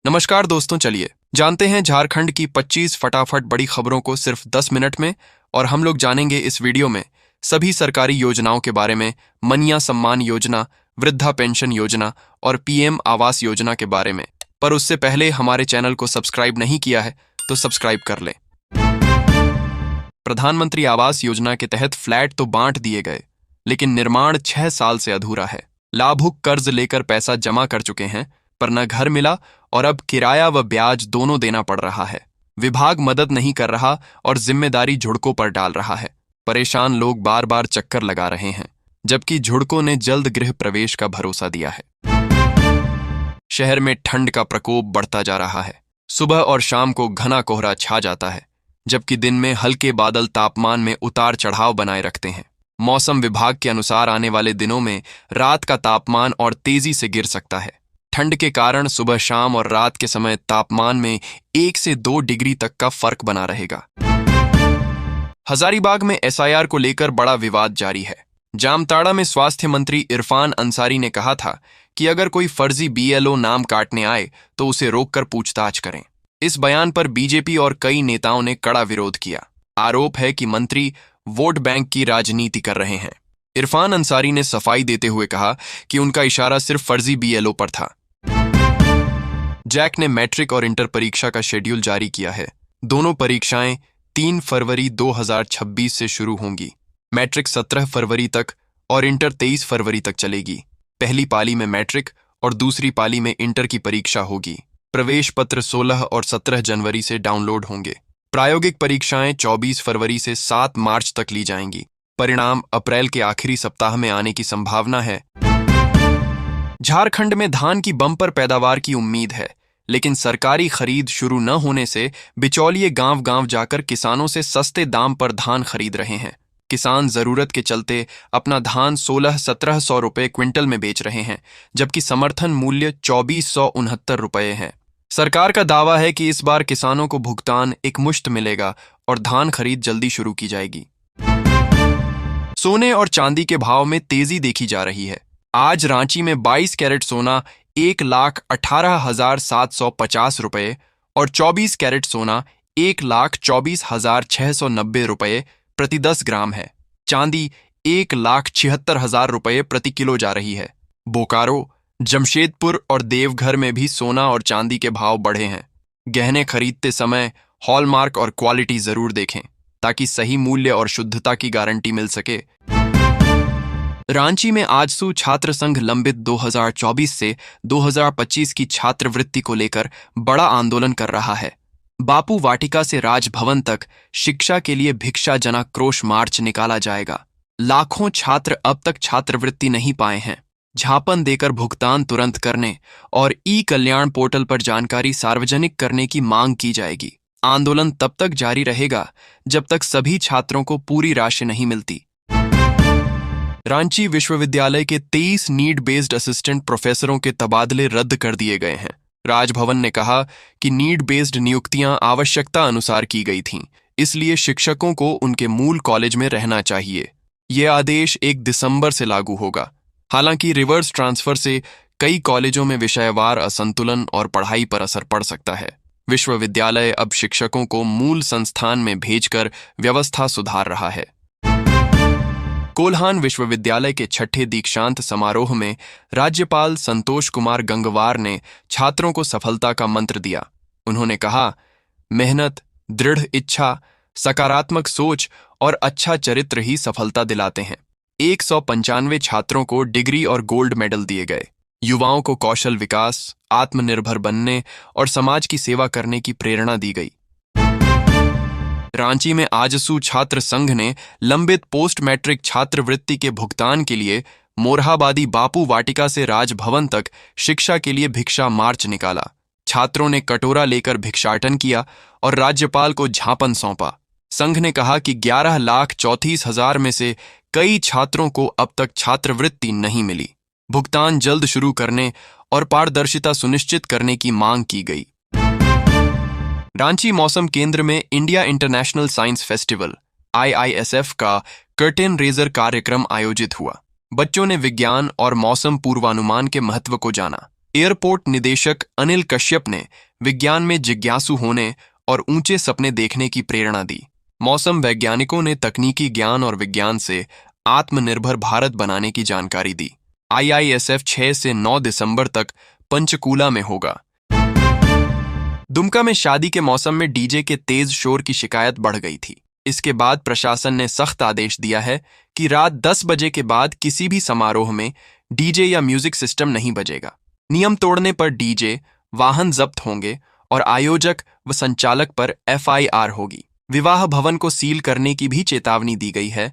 नमस्कार दोस्तों, चलिए जानते हैं झारखंड की 25 फटाफट बड़ी खबरों को सिर्फ 10 मिनट में। और हम लोग जानेंगे इस वीडियो में सभी सरकारी योजनाओं के बारे में, मनिया सम्मान योजना, वृद्धा पेंशन योजना और पीएम आवास योजना के बारे में। पर उससे पहले हमारे चैनल को सब्सक्राइब नहीं किया है तो सब्सक्राइब कर लें। प्रधानमंत्री आवास योजना के तहत फ्लैट तो बांट दिए गए, लेकिन निर्माण 6 साल से अधूरा है। लाभुक कर्ज लेकर पैसा जमा कर चुके हैं, पर न घर मिला और अब किराया व ब्याज दोनों देना पड़ रहा है। विभाग मदद नहीं कर रहा और जिम्मेदारी झुड़कों पर डाल रहा है। परेशान लोग बार बार चक्कर लगा रहे हैं, जबकि झुड़कों ने जल्द गृह प्रवेश का भरोसा दिया है। शहर में ठंड का प्रकोप बढ़ता जा रहा है। सुबह और शाम को घना कोहरा छा जाता है, जबकि दिन में हल्के बादल तापमान में उतार चढ़ाव बनाए रखते हैं। मौसम विभाग के अनुसार आने वाले दिनों में रात का तापमान और तेजी से गिर सकता है। ठंड के कारण सुबह शाम और रात के समय तापमान में 1 से 2 डिग्री तक का फर्क बना रहेगा। हजारीबाग में एसआईआर को लेकर बड़ा विवाद जारी है। जामताड़ा में स्वास्थ्य मंत्री इरफान अंसारी ने कहा था कि अगर कोई फर्जी बीएलओ नाम काटने आए तो उसे रोककर पूछताछ करें। इस बयान पर बीजेपी और कई नेताओं ने कड़ा विरोध किया। आरोप है कि मंत्री वोट बैंक की राजनीति कर रहे हैं। इरफान अंसारी ने सफाई देते हुए कहा कि उनका इशारा सिर्फ फर्जी बीएलओ पर था। जैक ने मैट्रिक और इंटर परीक्षा का शेड्यूल जारी किया है। दोनों परीक्षाएं 3 फरवरी 2026 से शुरू होंगी। मैट्रिक 17 फरवरी तक और इंटर 23 फरवरी तक चलेगी। पहली पाली में मैट्रिक और दूसरी पाली में इंटर की परीक्षा होगी। प्रवेश पत्र 16 और 17 जनवरी से डाउनलोड होंगे। प्रायोगिक परीक्षाएं 24 फरवरी से 7 मार्च तक ली जाएंगी। परिणाम अप्रैल के आखिरी सप्ताह में आने की संभावना है। झारखंड में धान की बम्पर पैदावार की उम्मीद है, लेकिन सरकारी खरीद शुरू न होने से बिचौलिए गांव-गांव जाकर किसानों से सस्ते दाम पर धान खरीद रहे हैं। किसान जरूरत के चलते अपना धान 1600-1700 रुपए क्विंटल में बेच रहे हैं, जबकि समर्थन मूल्य 2469 रुपए है। सरकार का दावा है कि इस बार किसानों को भुगतान एकमुश्त मिलेगा और धान खरीद जल्दी शुरू की जाएगी। सोने और चांदी के भाव में तेजी देखी जा रही है। आज रांची में 22 कैरेट सोना 1,18,750 रुपये और 24 कैरेट सोना 1,24,690 रुपये प्रति 10 ग्राम है। चांदी 1,76,000 रुपये प्रति किलो जा रही है। बोकारो, जमशेदपुर और देवघर में भी सोना और चांदी के भाव बढ़े हैं। गहने खरीदते समय हॉलमार्क और क्वालिटी जरूर देखें, ताकि सही मूल्य और शुद्धता की गारंटी मिल सके। रांची में आजसू छात्र संघ लंबित 2024 से 2025 की छात्रवृत्ति को लेकर बड़ा आंदोलन कर रहा है। बापू वाटिका से राजभवन तक शिक्षा के लिए भिक्षा जनाक्रोश मार्च निकाला जाएगा। लाखों छात्र अब तक छात्रवृत्ति नहीं पाए हैं। झापन देकर भुगतान तुरंत करने और ई कल्याण पोर्टल पर जानकारी सार्वजनिक करने की मांग की जाएगी। आंदोलन तब तक जारी रहेगा जब तक सभी छात्रों को पूरी राशि नहीं मिलती। रांची विश्वविद्यालय के 23 नीड बेस्ड असिस्टेंट प्रोफेसरों के तबादले रद्द कर दिए गए हैं। राजभवन ने कहा कि नीड बेस्ड नियुक्तियां आवश्यकता अनुसार की गई थीं, इसलिए शिक्षकों को उनके मूल कॉलेज में रहना चाहिए। यह आदेश 1 दिसंबर से लागू होगा। हालांकि रिवर्स ट्रांसफर से कई कॉलेजों में विषयवार असंतुलन और पढ़ाई पर असर पड़ सकता है। विश्वविद्यालय अब शिक्षकों को मूल संस्थान में भेजकर व्यवस्था सुधार रहा है। कोल्हान विश्वविद्यालय के 6ठे दीक्षांत समारोह में राज्यपाल संतोष कुमार गंगवार ने छात्रों को सफलता का मंत्र दिया। उन्होंने कहा, मेहनत, दृढ़ इच्छा, सकारात्मक सोच और अच्छा चरित्र ही सफलता दिलाते हैं। 195 छात्रों को डिग्री और गोल्ड मेडल दिए गए। युवाओं को कौशल विकास, आत्मनिर्भर बनने और समाज की सेवा करने की प्रेरणा दी गई। रांची में आजसू छात्र संघ ने लंबित पोस्ट मैट्रिक छात्रवृत्ति के भुगतान के लिए मोरहाबादी बापू वाटिका से राजभवन तक शिक्षा के लिए भिक्षा मार्च निकाला। छात्रों ने कटोरा लेकर भिक्षाटन किया और राज्यपाल को ज्ञापन सौंपा। संघ ने कहा कि 11,34,000 में से कई छात्रों को अब तक छात्रवृत्ति नहीं मिली। भुगतान जल्द शुरू करने और पारदर्शिता सुनिश्चित करने की मांग की गई। रांची मौसम केंद्र में India international science festival IISF का कर्टेन रेजर कार्यक्रम आयोजित हुआ। बच्चों ने विज्ञान और मौसम पूर्वानुमान के महत्व को जाना। एयरपोर्ट निदेशक अनिल कश्यप ने विज्ञान में जिज्ञासु होने और ऊंचे सपने देखने की प्रेरणा दी। मौसम वैज्ञानिकों ने तकनीकी ज्ञान और विज्ञान से आत्मनिर्भर भारत बनाने की जानकारी दी। IISF 6 से 9 दिसंबर तक पंचकूला में होगा। दुमका में शादी के मौसम में डीजे के तेज शोर की शिकायत बढ़ गई थी। इसके बाद प्रशासन ने सख्त आदेश दिया है कि रात 10 बजे के बाद किसी भी समारोह में डीजे या म्यूजिक सिस्टम नहीं बजेगा। नियम तोड़ने पर डीजे, वाहन जब्त होंगे और आयोजक व संचालक पर FIR होगी। विवाह भवन को सील करने की भी चेतावनी दी गई है।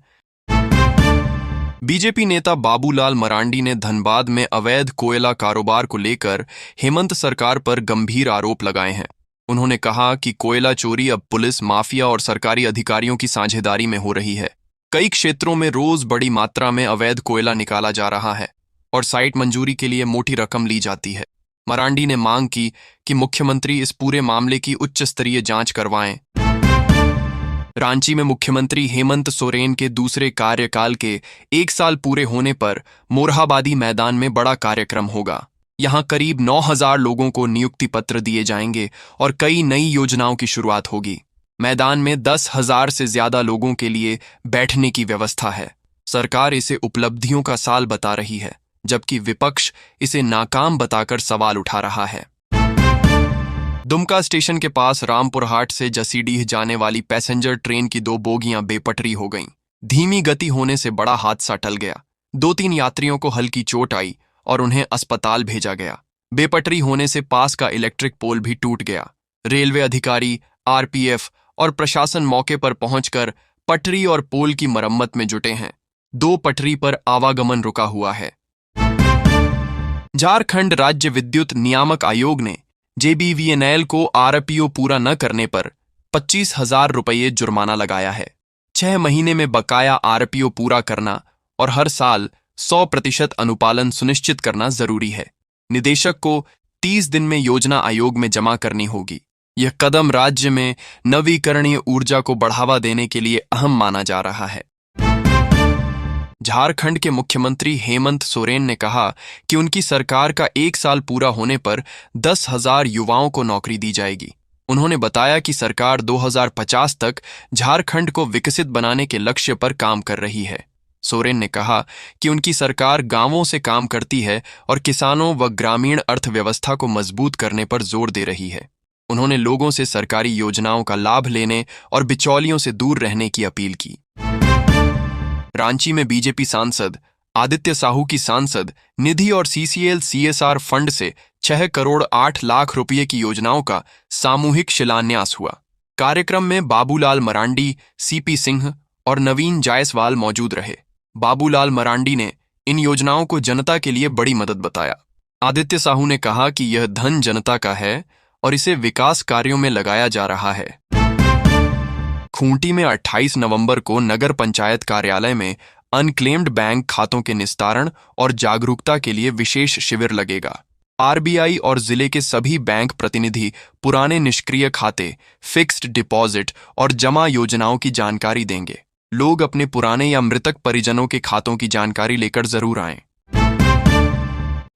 बीजेपी नेता बाबूलाल मरांडी ने धनबाद में अवैध कोयला कारोबार को लेकर हेमंत सरकार पर गंभीर आरोप लगाए हैं। उन्होंने कहा कि कोयला चोरी अब पुलिस, माफिया और सरकारी अधिकारियों की साझेदारी में हो रही है। कई क्षेत्रों में रोज बड़ी मात्रा में अवैध कोयला निकाला जा रहा है और साइट मंजूरी के लिए मोटी रकम ली जाती है। मरांडी ने मांग की कि मुख्यमंत्री इस पूरे मामले की उच्च स्तरीय जांच करवाएं। रांची में मुख्यमंत्री हेमंत सोरेन के दूसरे कार्यकाल के 1 साल पूरे होने पर मोरहाबादी मैदान में बड़ा कार्यक्रम होगा। यहां करीब 9,000 लोगों को नियुक्ति पत्र दिए जाएंगे और कई नई योजनाओं की शुरुआत होगी। मैदान में 10,000 से ज्यादा लोगों के लिए बैठने की व्यवस्था है। सरकार इसे उपलब्धियों का साल बता रही है, जबकि विपक्ष इसे नाकाम बताकर सवाल उठा रहा है। दुमका स्टेशन के पास रामपुरहाट से जसीडीह जाने वाली पैसेंजर ट्रेन की 2 बोगियां बेपटरी हो गईं। धीमी गति होने से बड़ा हादसा टल गया। 2-3 यात्रियों को हल्की चोट आई और उन्हें अस्पताल भेजा गया। बेपटरी होने से पास का इलेक्ट्रिक पोल भी टूट गया। रेलवे अधिकारी, RPF और प्रशासन मौके पर पहुंचकर पटरी और पोल की मरम्मत में जुटे हैं। 2 पटरी पर आवागमन रुका हुआ है। झारखंड राज्य विद्युत नियामक आयोग ने JBVNL को RPO पूरा न करने पर 25,000 रुपये जुर्माना लगाया है। 6 महीने में बकाया RPO पूरा करना और हर साल 100% अनुपालन सुनिश्चित करना जरूरी है। निदेशक को 30 दिन में योजना आयोग में जमा करनी होगी। यह कदम राज्य में नवीकरणीय ऊर्जा को बढ़ावा देने के लिए अहम माना जा रहा है। झारखंड के मुख्यमंत्री हेमंत सोरेन ने कहा कि उनकी सरकार का 1 साल पूरा होने पर 10,000 युवाओं को नौकरी दी जाएगी। उन्होंने बताया कि सरकार 2050 तक झारखंड को विकसित बनाने के लक्ष्य पर काम कर रही है। सोरेन ने कहा कि उनकी सरकार गांवों से काम करती है और किसानों व ग्रामीण अर्थव्यवस्था को मजबूत करने पर जोर दे रही है। उन्होंने लोगों से सरकारी योजनाओं का लाभ लेने और बिचौलियों से दूर रहने की अपील की। रांची में बीजेपी सांसद आदित्य साहू की सांसद निधि और CCL CSR फंड से 6 करोड़ 8 लाख रुपये की योजनाओं का सामूहिक शिलान्यास हुआ। कार्यक्रम में बाबूलाल मरांडी, CP सिंह और नवीन जायसवाल मौजूद रहे। बाबूलाल मरांडी ने इन योजनाओं को जनता के लिए बड़ी मदद बताया। आदित्य साहू ने कहा कि यह धन जनता का है और इसे विकास कार्यों में लगाया जा रहा है। खूंटी में 28 नवंबर को नगर पंचायत कार्यालय में अनक्लेम्ड बैंक खातों के निस्तारण और जागरूकता के लिए विशेष शिविर लगेगा। RBI और जिले के सभी बैंक प्रतिनिधि पुराने निष्क्रिय खाते, फिक्स्ड डिपॉजिट और जमा योजनाओं की जानकारी देंगे। लोग अपने पुराने या मृतक परिजनों के खातों की जानकारी लेकर जरूर आएं।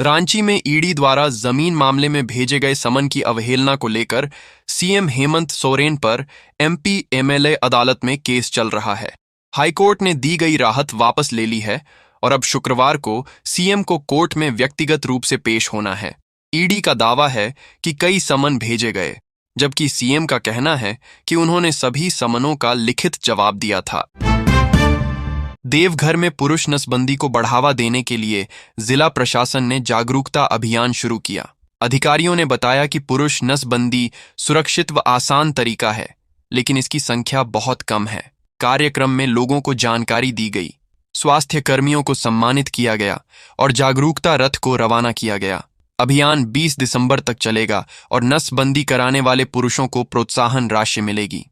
रांची में ईडी द्वारा जमीन मामले में भेजे गए समन की अवहेलना को लेकर CM हेमंत सोरेन पर MP MLA अदालत में केस चल रहा है। हाईकोर्ट ने दी गई राहत वापस ले ली है और अब शुक्रवार को CM को कोर्ट में व्यक्तिगत रूप से पेश होना है। ईडी का दावा है कि कई समन भेजे गए, जबकि CM का कहना है कि उन्होंने सभी समनों का लिखित जवाब दिया था। देवघर में पुरुष नसबंदी को बढ़ावा देने के लिए जिला प्रशासन ने जागरूकता अभियान शुरू किया। अधिकारियों ने बताया कि पुरुष नसबंदी सुरक्षित व आसान तरीका है, लेकिन इसकी संख्या बहुत कम है। कार्यक्रम में लोगों को जानकारी दी गई, स्वास्थ्य कर्मियों को सम्मानित किया गया और जागरूकता रथ को रवाना किया गया। अभियान 20 दिसंबर तक चलेगा और नसबंदी कराने वाले पुरुषों को प्रोत्साहन राशि मिलेगी।